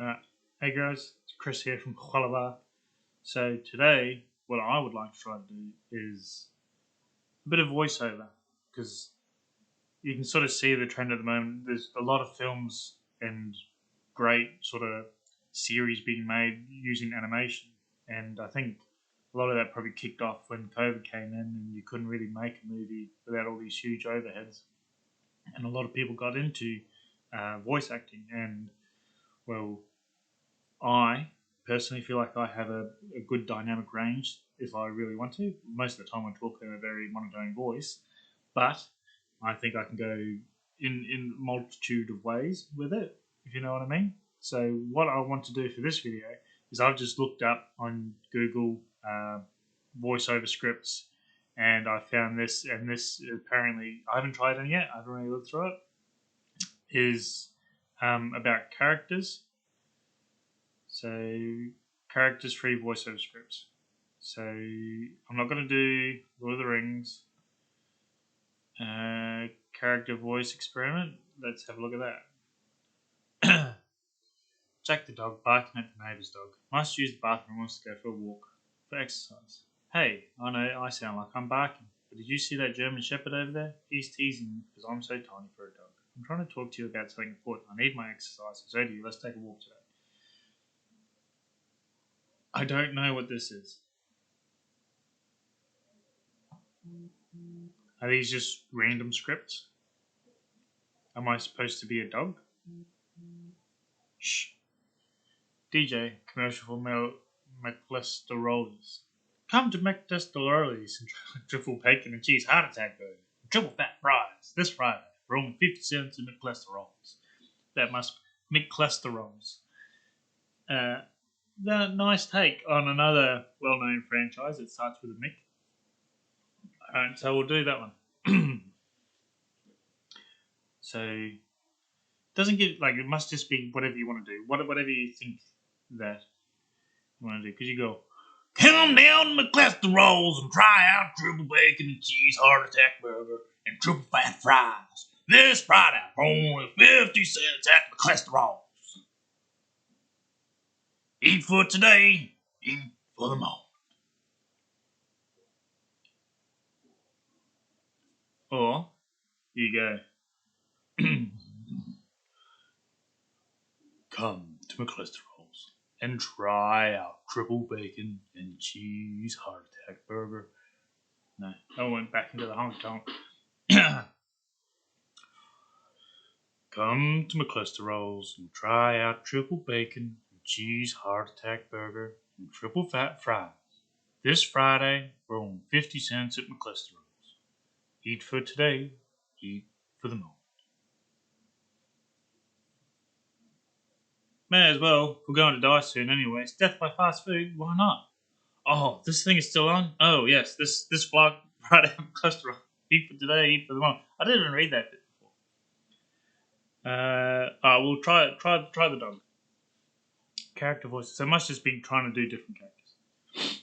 Uh, hey guys, it's Kris here from Skalla Bark. So today, what I would like to try to do is a bit of voiceover, because you can sort of see the trend at the moment. There's a lot of films and great sort of series being made using animation, and I think a lot of that probably kicked off when COVID came in and you couldn't really make a movie without all these huge overheads, and a lot of people got into voice acting. And well, I personally feel like I have a good dynamic range if I really want to. Most of the time I talk in a very monotone voice, but I think I can go in a multitude of ways with it, if you know what I mean. So what I want to do for this video is I've just looked up on Google voiceover scripts, and I found this, and this apparently, I haven't tried it yet, I haven't really looked through it, is about characters. So, characters-free voiceover scripts. So, I'm not going to do Lord of the Rings. Character voice experiment. Let's have a look at that. Jack the dog barking at the neighbour's dog. Must use the bathroom and wants to go for a walk. For exercise. Hey, I know I sound like I'm barking, but did you see that German Shepherd over there? He's teasing me because I'm so tiny for a dog. I'm trying to talk to you about something important. I need my exercise, so do you. Let's take a walk today. I don't know what this is. Are these just random scripts? Am I supposed to be a dog? Shh. DJ, commercial for McClesterollies. Come to McClesterollies and try triple bacon and cheese heart attack burger. And triple fat fries this Friday for only 50 cents in McClesterolls. That must McClesterolls. The nice take on another well-known franchise that starts with a Mick. Alright, so we'll do that one. So, it doesn't give, like, it must just be whatever you want to do. Whatever you think that you want to do. Because you go, come down to McClesterolls and try out triple bacon and cheese heart attack burger and triple fat fries this Friday for only 50 cents at McClesterolls. Eat for today, eat for the moment. Or, you go, come to McClesterolls and try out triple bacon and cheese heart attack burger. No, I went back into the honky tonk. Come to McClesterolls and try out triple bacon and cheese heart attack burger and triple fat fries this Friday for only 50 cents at McClesterolls. Eat for today, eat for the moment. May as well, we're going to die soon anyway. It's death by fast food, why not? Oh, this thing is still on? Oh, yes, this vlog Friday at McClesterolls. Eat for today, eat for the moment. I didn't even read that bit before. We'll try the dog. Character voices. So I must just be trying to do different characters.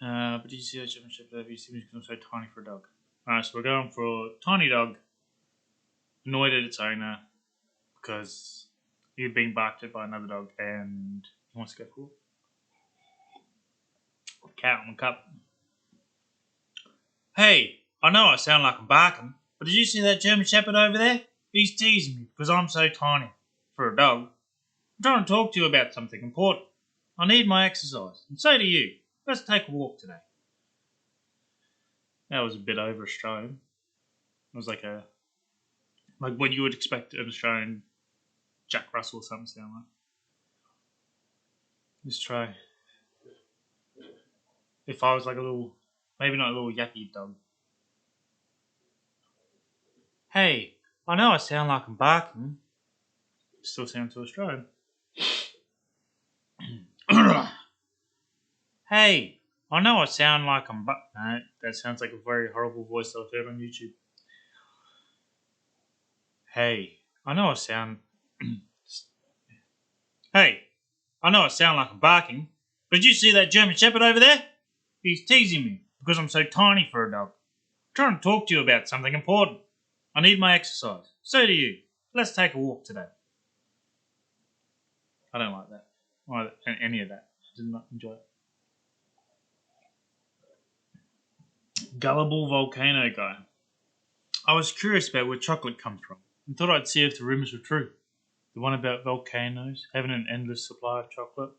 But did you see that German Shepherd over? You see me because I'm so tiny for a dog. Alright, so we're going for a tiny dog, annoyed at its owner because he's being barked at by another dog and he wants to go for a cat on the cup. Hey, I know I sound like I'm barking, but did you see that German Shepherd over there? He's teasing me because I'm so tiny for a dog. I'm trying to talk to you about something important. I need my exercise, and so do you. Let's take a walk today. That was a bit over Australian. It was like what you would expect an Australian Jack Russell or something to sound like. Let's try. If I was like a little, maybe not a little yucky dog. Hey, I know I sound like I'm barking. Still sound too Australian. Hey, I know I sound like I'm barking. No, that sounds like a very horrible voice I've heard on YouTube. Hey, I know I sound... Hey, I know I sound like I'm barking, but did you see that German Shepherd over there? He's teasing me because I'm so tiny for a dog. I'm trying to talk to you about something important. I need my exercise. So do you. Let's take a walk today. I don't like that. Or any of that. I did not enjoy it. Gullible volcano guy. I was curious about where chocolate comes from and thought I'd see if the rumours were true. The one about volcanoes having an endless supply of chocolate.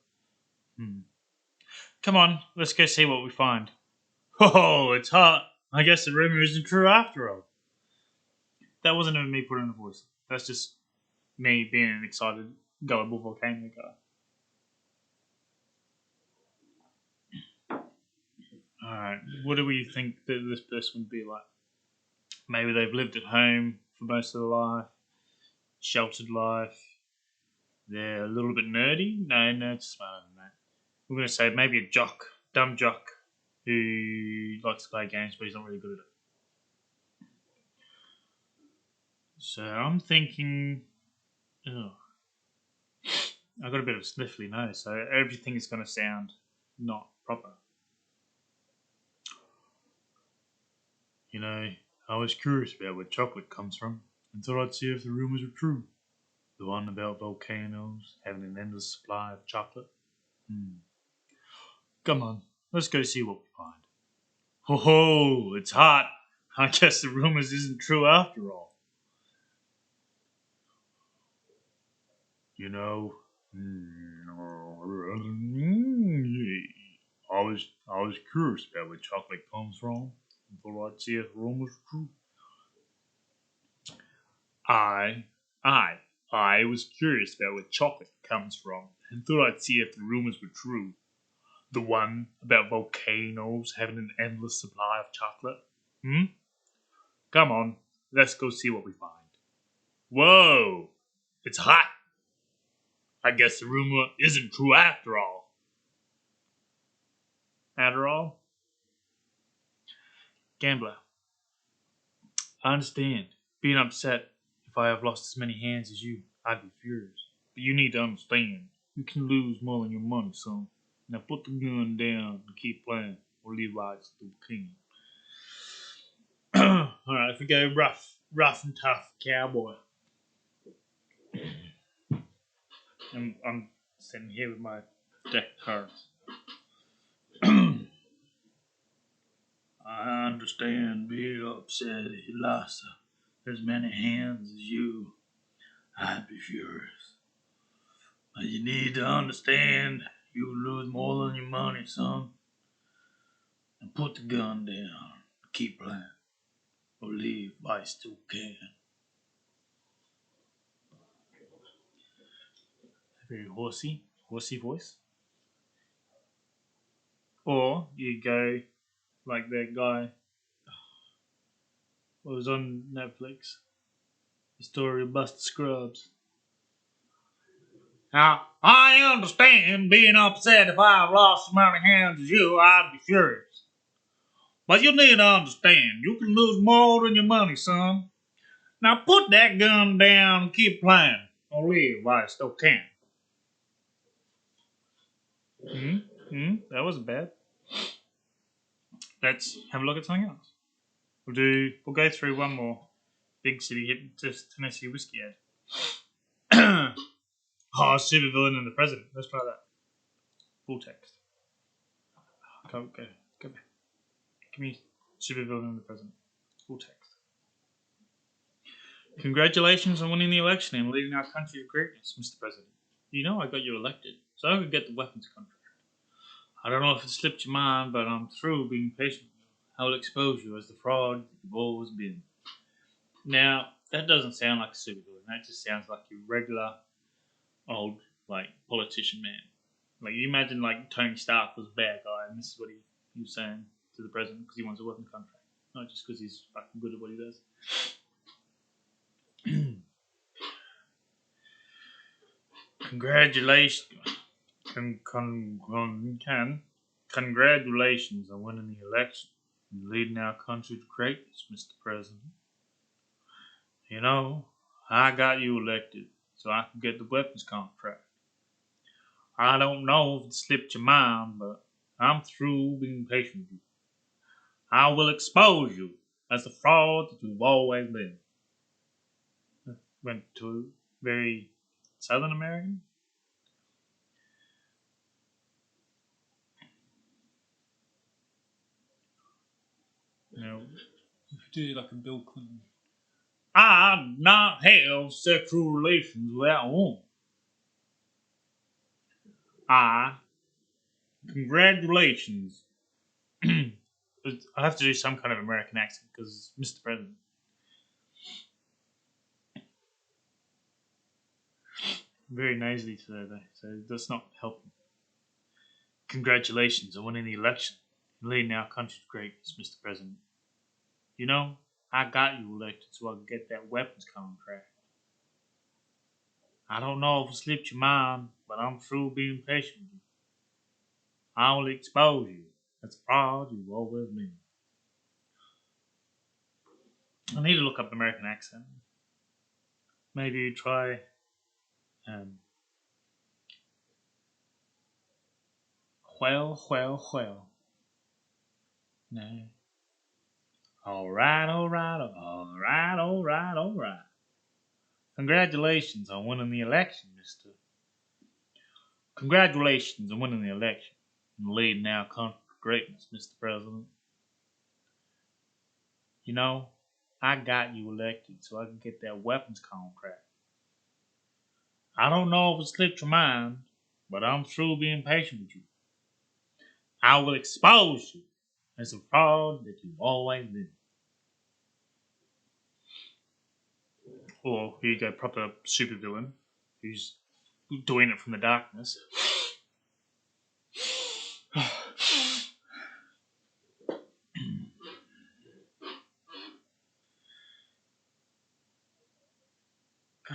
Come on, let's go see what we find. Oh, it's hot. I guess the rumour isn't true after all. That wasn't even me putting a voice. That's just me being an excited, gullible volcano guy. Alright, what do we think that this person would be like? Maybe they've lived at home for most of their life, sheltered life. They're a little bit nerdy. No, nerds smarter than that. We're going to say maybe a jock, dumb jock, who likes to play games but he's not really good at it. So I'm thinking, I've got a bit of a sniffly nose, so everything is going to sound not proper. You know, I was curious about where chocolate comes from and thought I'd see if the rumours were true. The one about volcanoes having an endless supply of chocolate. Come on, let's go see what we find. Ho ho, it's hot. I guess the rumours isn't true after all. You know, I was curious about where chocolate comes from and thought I'd see if the rumours were true. I was curious about where chocolate comes from and thought I'd see if the rumours were true. The one about volcanoes having an endless supply of chocolate. Come on, let's go see what we find. Whoa, it's hot. I guess the rumor isn't true after all. After all? Gambler, I understand. Being upset if I have lost as many hands as you, I'd be furious. But you need to understand, you can lose more than your money, son. Now put the gun down and keep playing, or leave lights to the king. Alright, if we go rough and tough cowboy. I'm sitting here with my deck of cards. I understand being upset if you lost as many hands as you. I'd be furious. But you need to understand you lose more than your money, son. And put the gun down. Keep playing. Or leave while you still can. Very horsey voice. Or you go like that guy what was on Netflix. The story of Buster Scruggs. Now, I understand being upset if I've lost as many hands as you, I'd be furious. But you need to understand, you can lose more than your money, son. Now put that gun down and keep playing, or leave while you still can. That wasn't bad. Let's have a look at something else. We'll go through one more big city hit, just Tennessee whiskey ad. Supervillain and the president. Let's try that. Full text. Go back. Give me supervillain and the president. Full text. Congratulations on winning the election and leading our country to greatness, Mr. President. You know I got you elected, so I could get the weapons contract. I don't know if it slipped your mind, but I'm through being patient. I will expose you as the fraud you've always been. Now, that doesn't sound like a supervillain. That just sounds like your regular old, politician man. Like, you imagine, Tony Stark was a bad guy, and this is what he was saying to the president because he wants a weapon contract. Not just because he's fucking good at what he does. Congratulations. Congratulations on winning the election and leading our country to greatness, Mr. President. You know, I got you elected so I could get the weapons contract. I don't know if it slipped your mind, but I'm through being patient with you. I will expose you as the fraud that you've always been. Went to very Southern American. know, Do like a Bill Clinton. I did not have sexual relations with that woman. Congratulations. I have to do some kind of American accent because Mr. President. Very nasally today, though, so that's not helping. Congratulations on winning the election and leading our country to greatness, Mr. President. You know, I got you elected so I could get that weapons contract. I don't know if it slipped your mind, but I'm through being patient with you. I will expose you. That's a fraud you've always been. I need to look up the American accent. Maybe try um, well. No. All right. Congratulations on winning the election, Mister. Congratulations on winning the election and leading our country to greatness, Mr. President. You know, I got you elected so I can get that weapons contract. I don't know if it slipped your mind, but I'm through being patient with you. I will expose you as a fraud that you've always been. Or here you go, proper supervillain who's doing it from the darkness.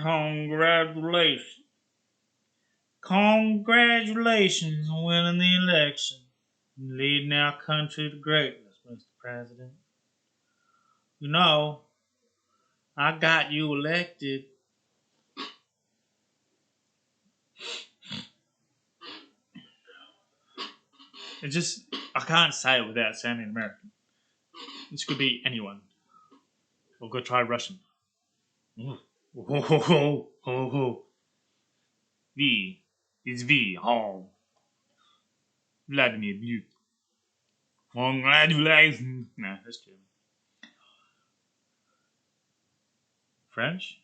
Congratulations. Congratulations on winning the election and leading our country to greatness, Mr. President. You know, I got you elected. I can't say it without sounding American. This could be anyone. We'll go try Russian. Ooh. Ho, ho, ho, ho, ho. V. It's V. Hall. Vladimir Putin. Congratulations. Nah, that's German. French?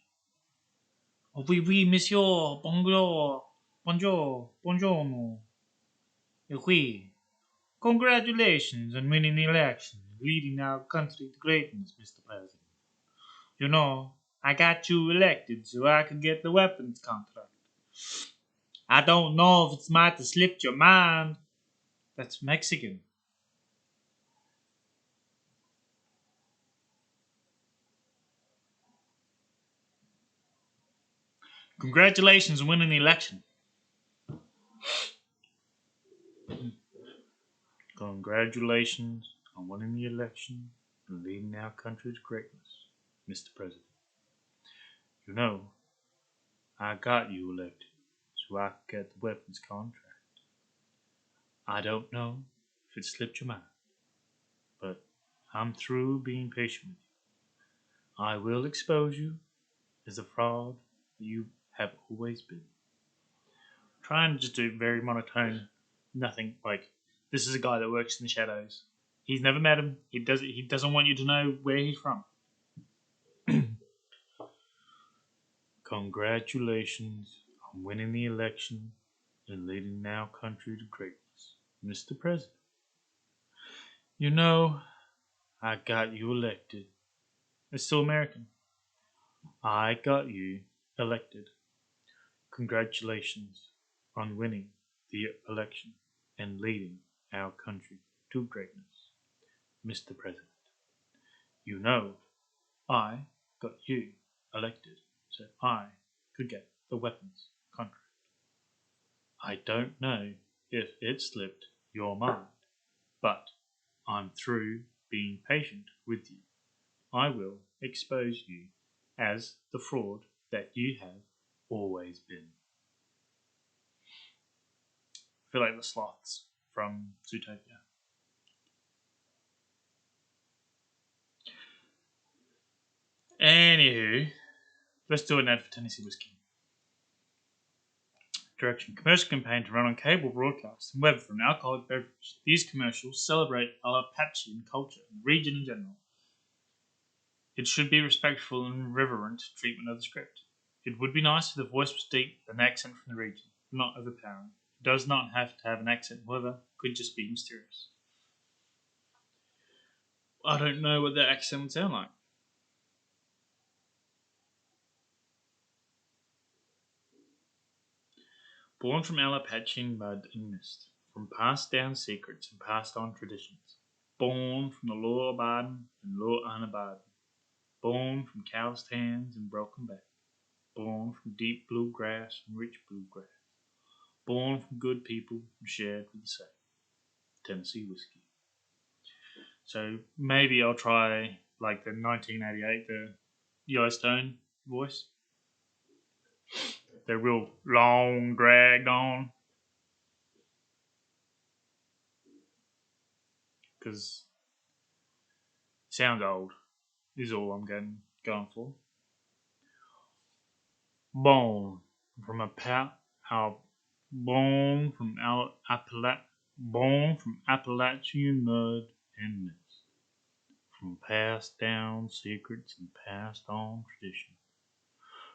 Oh, oui, monsieur. Bonjour. Buongiorno. Oui. Congratulations on winning the election, leading our country to greatness, Mr. President. You know, I got you elected so I could get the weapons contract. I don't know if it might have slipped your mind. That's Mexican. Congratulations on winning the election. Congratulations on winning the election and leading our country to greatness, Mr. President. You know, I got you elected so I could get the weapons contract. I don't know if it slipped your mind, but I'm through being patient with you. I will expose you as a fraud that you have always been. Trying to just do very monotone, nothing like this is a guy that works in the shadows. He's never met him. He doesn't want you to know where he's from. Congratulations on winning the election and leading our country to greatness, Mr. President. You know, I got you elected. It's still American. I got you elected. Congratulations on winning the election and leading our country to greatness, Mr. President. You know, I got you elected so I could get the weapons contract. I don't know if it slipped your mind, but I'm through being patient with you. I will expose you as the fraud that you have always been. I feel like the sloths from Zootopia. Anywho, let's do an ad for Tennessee whiskey. direction commercial campaign to run on cable broadcast and web for an alcoholic beverage. These commercials celebrate Apachean culture and the region in general. It should be respectful and reverent treatment of the script. It would be nice if the voice was deep with an accent from the region, not overpowering. It does not have to have an accent, however, could just be mysterious. I don't know what that accent would sound like. Born from Apachean mud and mist, from passed down secrets and passed on traditions. Born from the law abiding and law unabiding. Born from calloused hands and broken back. Born from deep blue grass and rich blue grass. Born from good people and shared with the same. Tennessee whiskey. So maybe I'll try like the 1988, the Yellowstone voice. They're real long, dragged on. Because it sounds old, is all I'm going for. Born from born from Appalachian mud and mist, from passed down secrets and passed on tradition,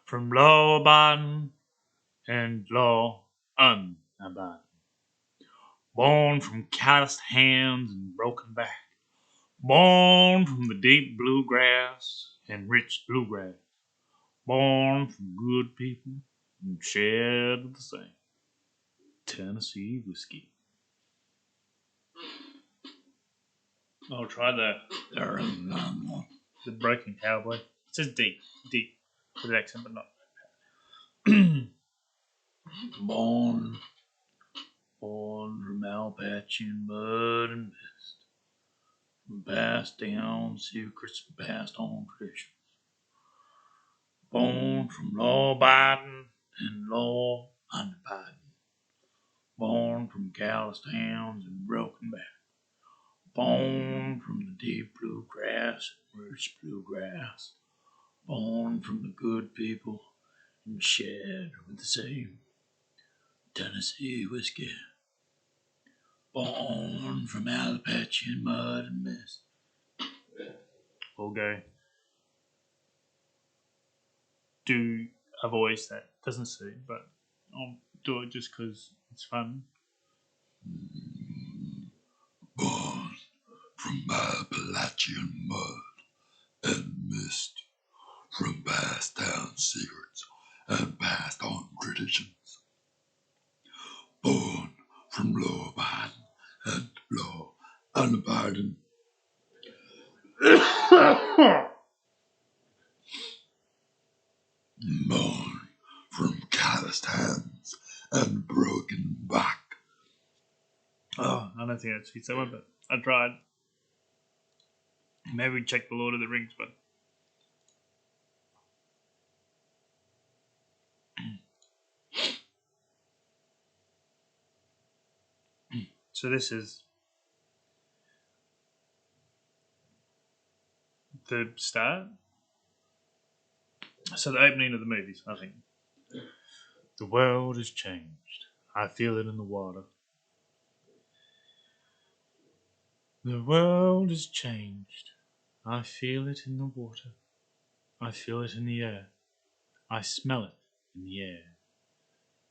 from law abiding and law unabiding, born from calloused hands and broken back, born from the deep blue grass and rich bluegrass, born from good people and shared with the same. Tennessee whiskey. I'll try the broken cowboy. It says deep with an accent, but not. Born from Alpatchian mud and mist, from passed down secrets and passed on traditions. Born from law abiding and law unabiding. Born from calloused hands and broken back. Born from the deep blue grass and rich blue grass. Born from the good people and shared with the same. Tennessee whiskey. Born from Appalachian mud and mist. Okay. Do a voice that doesn't suit, but I'll do it just because it's fun. Born from Appalachian mud and mist, from passed down secrets and passed on traditions. Born from law abiding and law unabiding. Born from calloused hands and broken back. Oh, I don't think that suits that one, but I tried. Maybe check the Lord of the Rings one. So this is the start. So the opening of the movies, I think. The world has changed. I feel it in the water. The world has changed. I feel it in the water. I feel it in the air. I smell it in the air.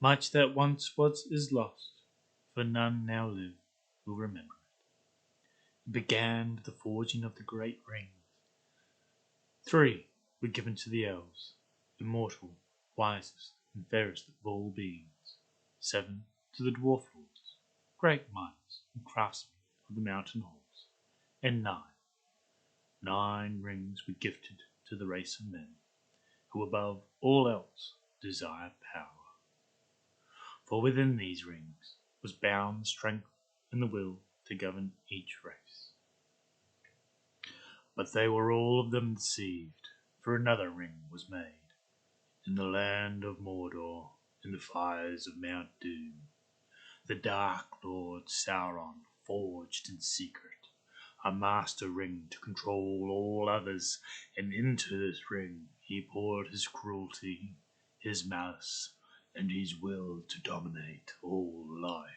Much that once was is lost, for none now live who remember it. It began with the forging of the great rings. 3 were given to the elves, immortal, wisest, and fairest of all beings. 7 to the dwarf lords, great minds and craftsmen of the mountain halls. And 9 rings were gifted to the race of men, who above all else desire power. For within these rings was bound the strength and the will to govern each race. But they were all of them deceived, for another ring was made, in the land of Mordor, in the fires of Mount Doom. The Dark Lord Sauron forged in secret a master ring to control all others, and into this ring he poured his cruelty, his malice, and his will to dominate all life.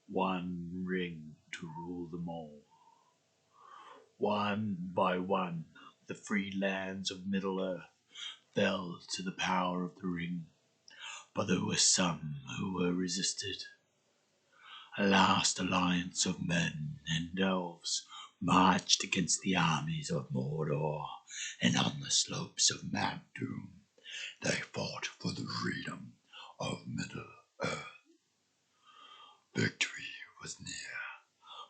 One ring to rule them all. One by one, the free lands of Middle-earth fell to the power of the ring, but there were some who were resisted. A last alliance of men and elves marched against the armies of Mordor, and on the slopes of Mount Doom they fought for the freedom of Middle-earth. Victory was near,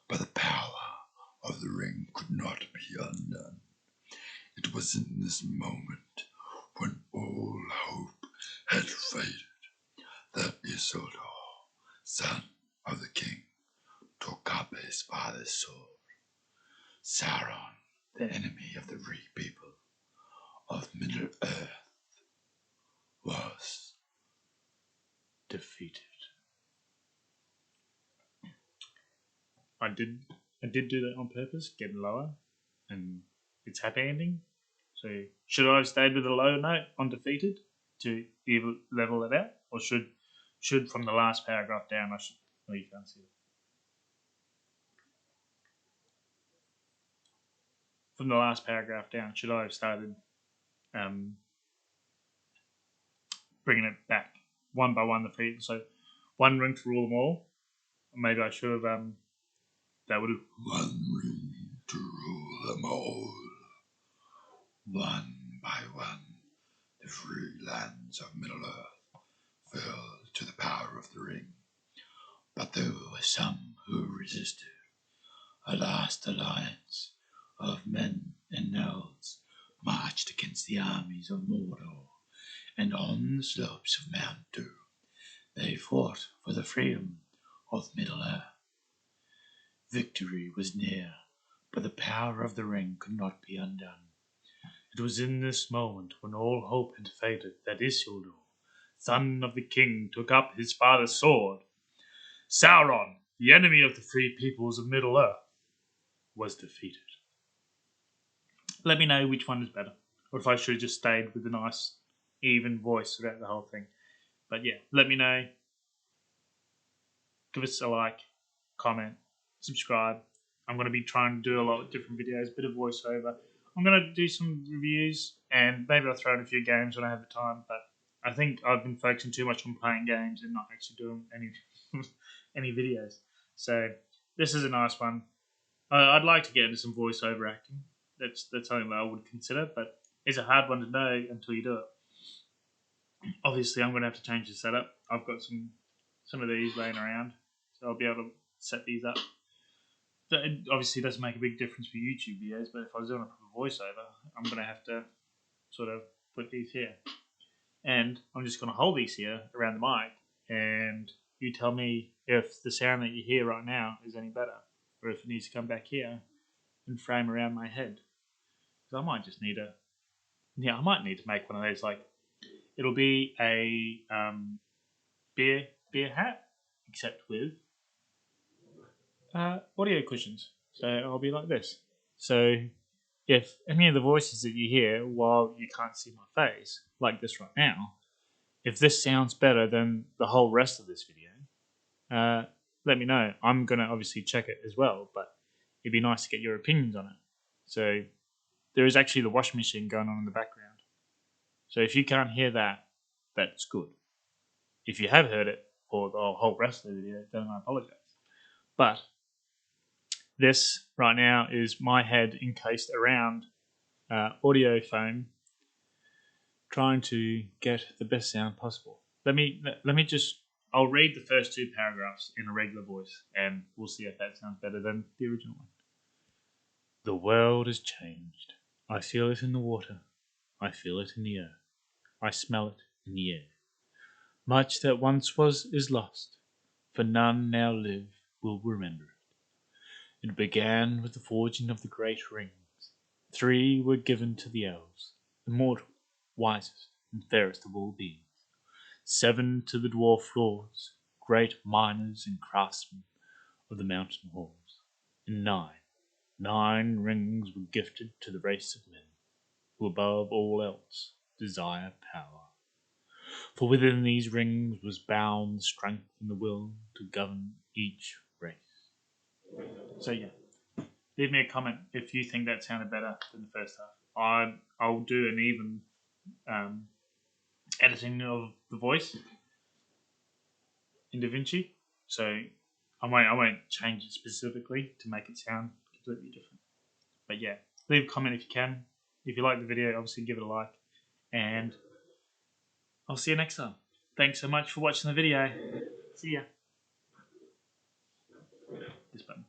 but the power of the ring could not be undone. It was in this moment, when all hope had faded, that Isildur, son of the king, took up his father's sword. Sauron, the enemy of the free people of Middle-earth, was defeated. I did do that on purpose, getting lower, and it's happy ending. So should I have stayed with a low note on defeated to level it out, or should from the last paragraph down I should? Oh, you can't see it. From the last paragraph down, should I have started bringing it back one by one the feet? So one ring to rule them all. Maybe I should have. That would have. One ring to rule them all. One by one, the free lands of Middle-earth fell to the power of the ring, but there were some who resisted. A last alliance of men and elves marched against the armies of Mordor, and on the slopes of Mount Doom they fought for the freedom of Middle-earth. Victory was near, but the power of the ring could not be undone. It was in this moment, when all hope had faded, that Isildur, son of the king, took up his father's sword. Sauron, the enemy of the free peoples of Middle-earth, was defeated. Let me know which one is better, or if I should have just stayed with a nice, even voice throughout the whole thing. But yeah, let me know. Give us a like, comment, subscribe. I'm going to be trying to do a lot of different videos, bit of voiceover. I'm going to do some reviews, and maybe I'll throw in a few games when I have the time, but I think I've been focusing too much on playing games and not actually doing any videos. So this is a nice one. I'd like to get into some voiceover acting. That's something that I would consider, but it's a hard one to know until you do it. Obviously, I'm going to have to change the setup. I've got some of these laying around, so I'll be able to set these up. It obviously doesn't make a big difference for YouTube videos, but if I was doing a proper voiceover, I'm going to have to sort of put these here. And I'm just going to hold these here around the mic, and you tell me if the sound that you hear right now is any better, or if it needs to come back here and frame around my head. Because I might just need I might need to make one of those, like, it'll be a beer hat, except with audio cushions. So I'll be like this. So if any of the voices that you hear while you can't see my face, like this right now, if this sounds better than the whole rest of this video, let me know. I'm going to obviously check it as well, but it'd be nice to get your opinions on it. So there is actually the washing machine going on in the background. So if you can't hear that, that's good. If you have heard it for the whole rest of the video, then I apologize. But this right now is my head encased around audio foam, trying to get the best sound possible. Let me just. I'll read the first two paragraphs in a regular voice, and we'll see if that sounds better than the original one. The world has changed. I feel it in the water. I feel it in the earth. I smell it in the air. Much that once was is lost, for none now live will remember it. It began with the forging of the great rings. 3 were given to the elves, immortal, wisest, and fairest of all beings. 7 to the dwarf lords, great miners and craftsmen of the mountain halls. And 9 rings were gifted to the race of men, who above all else desire power. For within these rings was bound the strength and the will to govern each race. So yeah, leave me a comment if you think that sounded better than the first half. I'll do an even editing of the voice in DaVinci, so I won't change it specifically to make it sound completely different. But yeah, leave a comment if you can. If you like the video, obviously give it a like, and I'll see you next time. Thanks so much for watching the video. See ya. This button.